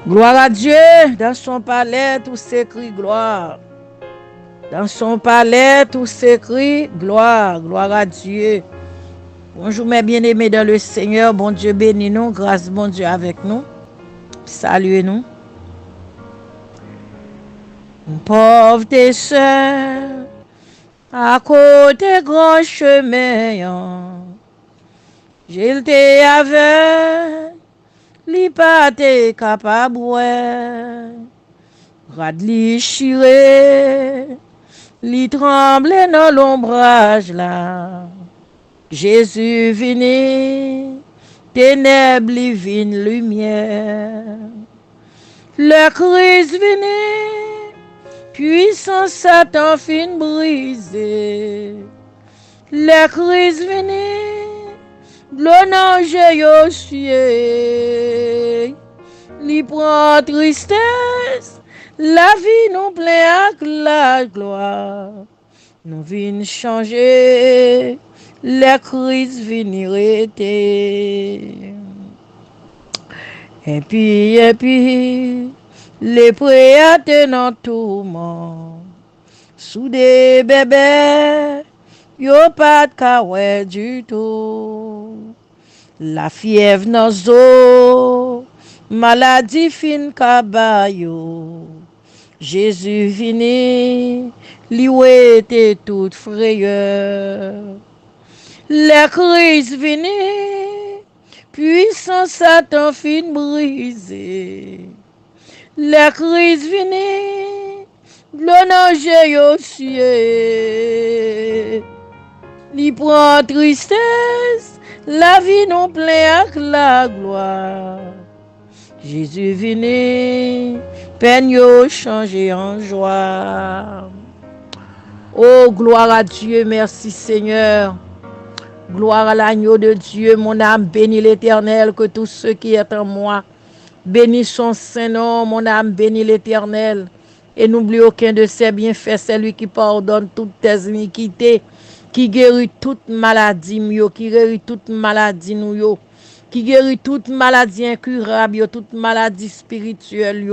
Gloire à Dieu, dans son palais, tout s'écrit gloire. Dans son palais, tout s'écrit gloire. Gloire à Dieu. Bonjour mes bien-aimés dans le Seigneur. Bon Dieu bénis nous. Grâce bon Dieu avec nous. Saluez-nous. Pauvre tes sœurs, à côté grand chemin, j'il t'ai avec, li pas t'es capable, rad li chiré, li tremble dans l'ombrage là. Jésus vini, ténèbres li vin lumière. Le Christ vini, puissant Satan fin brisé. Le Christ vini, l'ange yo sué. Li prend tristesse, la vie nous plein avec la gloire. Nous vin changer, le Christ vini rete. Et puis, les prêtres dans tout le monde, sous des bébés, yo pas de kawè du tout. La fièvre dans zo, maladie fin kabayo. Jésus vini, li était toute frayeur. Le Christ vini, puissant Satan fin brisé. Le Christ vini, l'ange yo sué. Li prend tristesse, la vie non plein avec la gloire. Jésus vini, peine yo changé en joie. Oh, gloire à Dieu, merci Seigneur. Gloire à l'agneau de Dieu, mon âme bénit l'Éternel, que tout ce qui est en moi bénit son Saint-Nom, mon âme bénit l'Éternel. Et n'oublie aucun de ses bienfaits, c'est lui qui pardonne toutes tes iniquités, qui guérit toute maladie, qui guérit toute maladie, qui guérit toute maladie incurable, toute maladie spirituelle.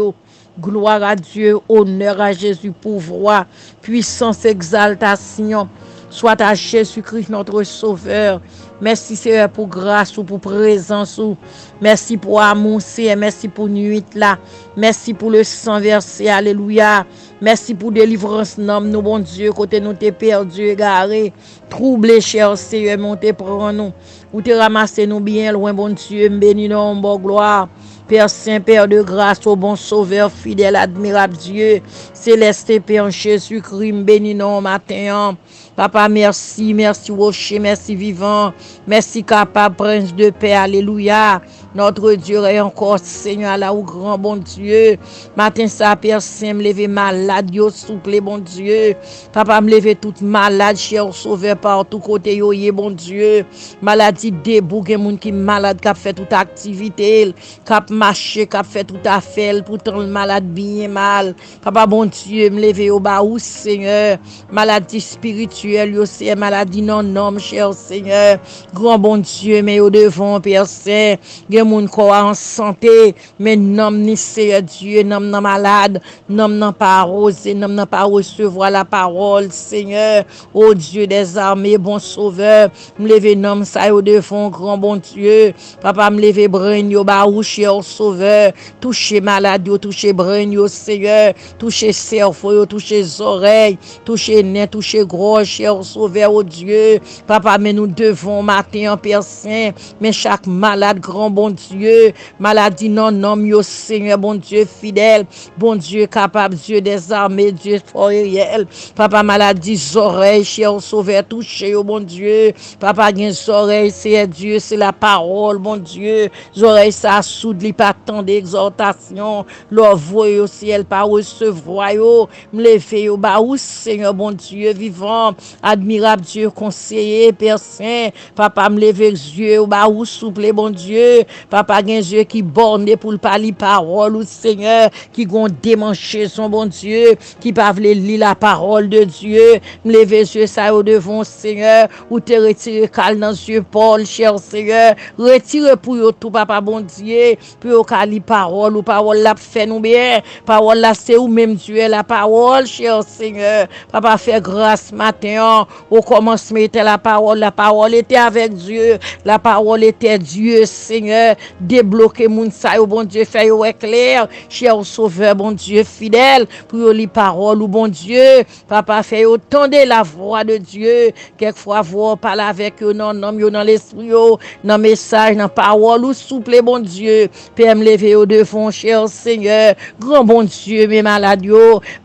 Gloire à Dieu, honneur à Jésus, pouvoir, puissance, exaltation. Soit à Jésus-Christ notre Sauveur. Merci Seigneur pour grâce ou pour présence ou. Merci pour amour Seigneur. Merci pour nuit là. Merci pour le sang versé. Alléluia. Merci pour délivrance nom nous bon Dieu côté nous t'es perdu égaré. Troublé cher Seigneur monté prend nous. Ou te ramasser nous bien loin bon Dieu. Béni nous bon gloire. Père Saint, Père de grâce, au bon Sauveur, fidèle, admirable Dieu, céleste Père Jésus-Christ, béni nous matin. Papa, merci, merci rocher, merci vivant, merci capable, prince de paix, alléluia. Notre Dieu est encore Seigneur, là où grand bon Dieu. Matin, ça, Père Saint, me lever malade, yo souple, bon Dieu. Papa, me lever toute malade, cher Sauveur, partout côté, yo, bon Dieu. Maladie debout, gen moun qui malade, qui a fait toute activité, qui a marché, qui a fait tout à fait, pourtant le malade bien mal. Papa, bon Dieu, me lever au bas où, Seigneur. Maladie spirituelle, yo, c'est maladie non-homme, cher Seigneur. Grand bon Dieu, mais au devant, Père Saint, gen moun ko en santé, mais nom ni Seigneur Dieu, nom non malade, nom non pas arrosé, nom non pas recevoir la parole, Seigneur. Oh Dieu des armées, bon Sauveur, me lever nom ça au devant, grand bon Dieu. Papa, me lever brain yo ba ou cher Sauveur, toucher malade yo, toucher brain yo, Seigneur, toucher cerveau yo, toucher oreilles, toucher nez, toucher gorge, cher Sauveur, oh Dieu. Papa, mais nous devons matin en Père Saint, mais chaque malade, grand bon Dieu, maladie non homme yo, Seigneur, bon Dieu fidèle, bon Dieu capable, Dieu des armées, Dieu fort et réel. Papa, maladie oreilles, cher Sauveur, toucher yo, bon Dieu. Papa, gen oreilles, c'est Dieu, c'est la parole, bon Dieu. Oreilles, ça soude, li pas tant d'exhortation, leur voix au ciel, pas recevoir yo, me lever yo, ba ou, Seigneur, bon Dieu vivant, admirable Dieu, conseiller, Père Saint. Papa, me lever les yeux, ba ou, souple, bon Dieu. Papa, gen yeux qui borné pour le parler parole ou Seigneur, qui gon démanché son bon Dieu, qui pas vle lire la parole de Dieu. Me lever yeux ça au devant Seigneur, ou te retirer cal dans yeux Paul, cher Seigneur, retire pour yo tout papa bon Dieu, pour yo kali parole ou parole la fait nous bien, parole là c'est ou même Dieu la parole, cher Seigneur. Papa fait grâce matin, au commencement était la parole était avec Dieu, la parole était Dieu, Seigneur, débloquer moun sa yo bon Dieu, fait yo éclair, cher sauveur bon Dieu fidèle, pour yo li parole ou bon Dieu, papa fait yo tendre la voix de Dieu, quelquefois voix parler avec yo non yo dans l'esprit yo, dans message, dans parole ou souple bon Dieu, Père me lever au devant, cher Seigneur, grand bon Dieu, mes maladies,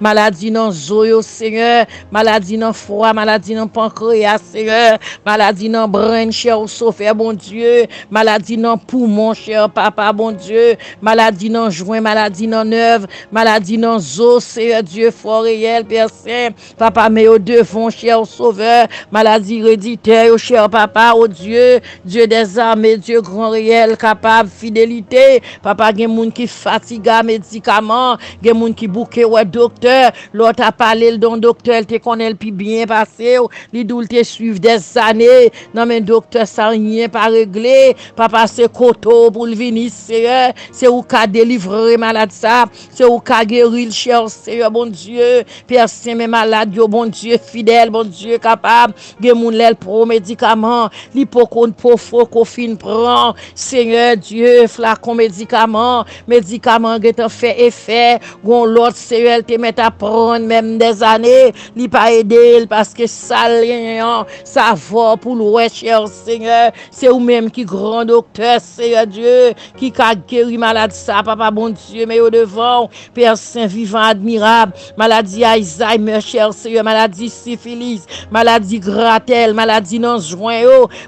maladie dans zo yo, Seigneur, maladie dans foie, maladie dans pancréas, Seigneur, maladie dans brain, cher sauveur, bon Dieu, maladie dans poumon, cher papa, bon Dieu, maladie dans joint, maladie dans nerf, maladie dans os, Seigneur Dieu, fort réel, Père Saint, papa, mais au devant, cher sauveur, maladie héréditaire, cher papa, oh Dieu, Dieu des armées, Dieu grand réel, capable, fidélité, papa, gen moun qui fatiga médicaments, gen moun qui bouquet, ouais, docteur, l'autre a parlé, le don docteur, elle te connaît le plus bien passé, li doul te suivre des années, non mais docteur, ça rien pas réglé, papa, c'est koto pour le venir, c'est ou ka délivrer malade ça, c'est ou ka guérir, cher Seigneur, bon Dieu, Père Saint, mes malades, bon Dieu, fidèle, bon Dieu, capable, gen moun lèl pro médicament, li pokon pofo ko fin prend, Seigneur Dieu, flacon médicament get fait effet, gon l'autre Seigneur te met à prendre même des années, li pas aider parce que ça lien, ça va pour le cher Seigneur, c'est ou même qui grand docteur, Seigneur Dieu, qui ka guéri malade ça, papa bon Dieu, mais au devant, Père Saint vivant admirable, maladie Alzheimer, cher Seigneur, maladie syphilis, maladie Gratel, maladie non joint,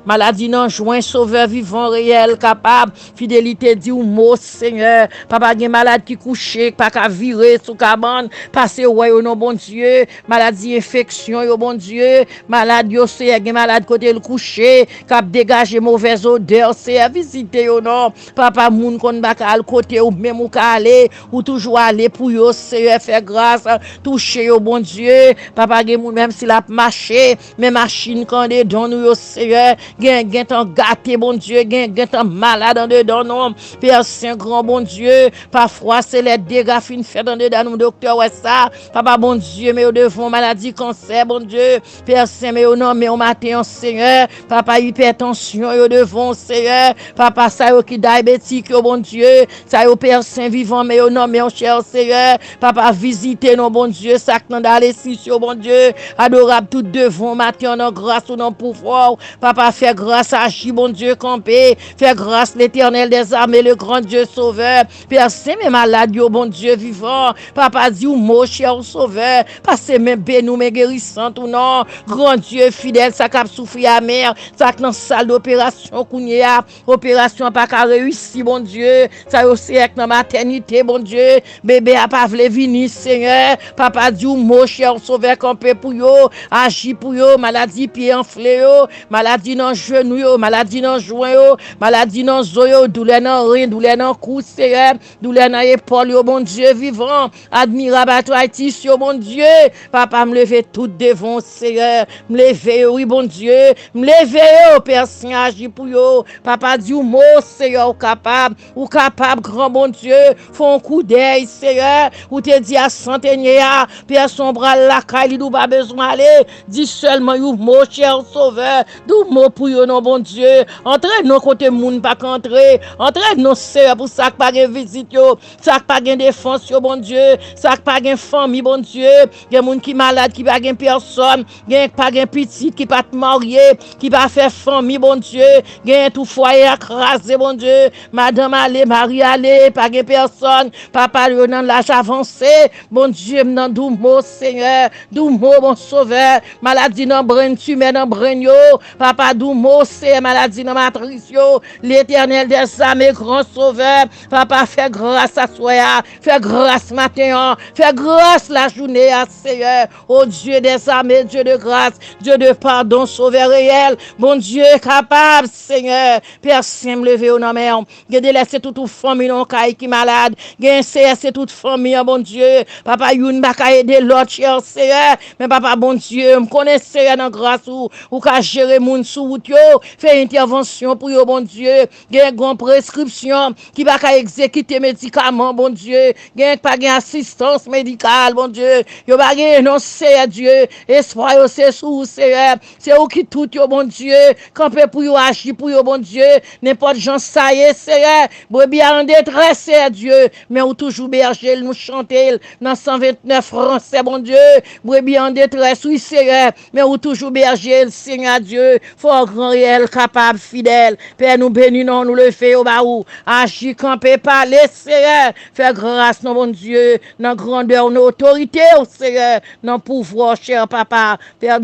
maladie non joint, sauveur vivant réel, capable, fidélité dit ou mot, Seigneur, papa gen malade qui couché, pas qu'à virer sous cabane, passer ouais au non bon Dieu, maladie infection, yo bon Dieu, malade yo c'est gen malade côté le couché, cap dégager mauvaise odeur, c'est visiter yo non, papa moun kon bakal côté ou même ou ka aller, ou toujours aller pour yo, Seigneur faire grâce, toucher yo bon Dieu, papa gen moun même si la marché, mais machine quand de don yo Seigneur, gen tan gâté bon Dieu, gen tan malade en dedans non, Père Saint grand bon Dieu, parfois c'est les dégâts fin fait dans dedans nous docteur ouais ça, papa bon Dieu, mais au devant maladie cancer bon Dieu, Père Saint mais au nom mais au matin Seigneur, papa hypertension au devant Seigneur, papa ça yo qui diabétique bon Dieu, ça yo Père Saint vivant mais au nom mais cher Seigneur, papa visiter nos bon Dieu, ça que dans les six bon Dieu, adorable tout devant matin en grâce ou non pouvoir, papa fait grâce à J bon Dieu campé, fait grâce l'Éternel des armées, le grand Dieu sauveur, Père Saint mes malades yo bon Dieu vivant, papa dit ou mot cher sauveur, passez même bénou mes guérissant ou non, grand Dieu fidèle, ça cap souffrir amer, ça dans salle d'opération kounya, opération pas ka réussi bon Dieu, ça aussi avec dans maternité bon Dieu, bébé a pas vle venir Seigneur, papa dit ou mot cher sauveur campé pour yo, agit pour yo, maladie pied enflé yo, maladie dans genou yo, maladie dans joint yo, maladie dans zo yo, douleur dans rein, douleur dans cou Seigneur, douleur dans épaule yo bon Dieu vivant, admirable arthritis yo bon Dieu, papa me lever tout devant Seigneur, me lever oui bon Dieu, me lever yo Père Saint agit pour yo, papa dit ou mot Seigneur ou capable grand bon Dieu, font un coup d'œil Seigneur, ou te dit à centenaire, Père son bras la caille ou pas besoin aller, dis seulement you mot cher sauveur, dou mot pour yo non bon Dieu, entraîne nos côté moun pas qu'entrer, entraîne nos Seigneur pour ça pas gen visite yo, ça pas gen défense yo bon Dieu, ça pas gen famille bon Dieu, gen moun qui malade qui pas gen personne, gen pas gen petit qui pas marié, qui pas faire famille bon Dieu, gen tout foyer écrasé bon Dieu, madame allez Marie allez pas gen personne, papa yo dans l'âge avancé, bon Dieu dans dou mot Seigneur, dou mot bon sauveur, maladie dans brain tumeur dans brain yo, papa dou mot c'est maladie dans matrice yo, l'Éternel des armées grand sauveur, papa fait grâce à soi, fait grâce matin, fait grâce la journée à Seigneur, oh Dieu des armées, Dieu de grâce, Dieu de pardon, sauveur réel, bon Dieu capable Seigneur, Père Saint me lever au nom mère. Gade laisser toute famille non caille qui malade. Gen c'est toute famille bon Dieu. Papa youn ba ka aider l'autre cher Seigneur. Mais papa bon Dieu, me connaît Seigneur dans grâce ou ka gérer moun sou route yo, fait intervention pour yo bon Dieu. Gen grand prescription qui ba ka exécuter médicament bon Dieu. Gen pas gen assistance médicale bon Dieu. Yo ba gen non Seigneur Dieu. Espoir yo c'est sous Seigneur. C'est ou qui tout yo bon Dieu. Camper pour yo agir pour yo bon Dieu. N'importe gens ça y est Seigneur. Brebis en détresse Seigneur Dieu. Mais ou toujours berger nous chanter dans 129 français bon Dieu. Brebis en détresse oui Seigneur. Mais ou toujours berger Seigneur Dieu. Fort grand réel capable fidèle. Père nous bénissons nous le fait au baou. Agir camper parler Seigneur. Faire grâce non bon Dieu. Dans grandeur nos autorité au Seigneur. Dans pouvoir cher papa. Père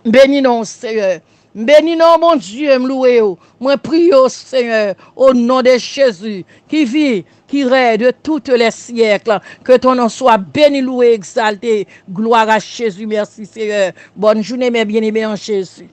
bénis-nous, Seigneur. Bénis-nous, mon Dieu, me louer. Moi, prie, Seigneur, au nom de Jésus, qui vit, qui règne de tous les siècles. Que ton nom soit béni, loué, exalté. Gloire à Jésus. Merci, Seigneur. Bonne journée, mes bien-aimés en Jésus.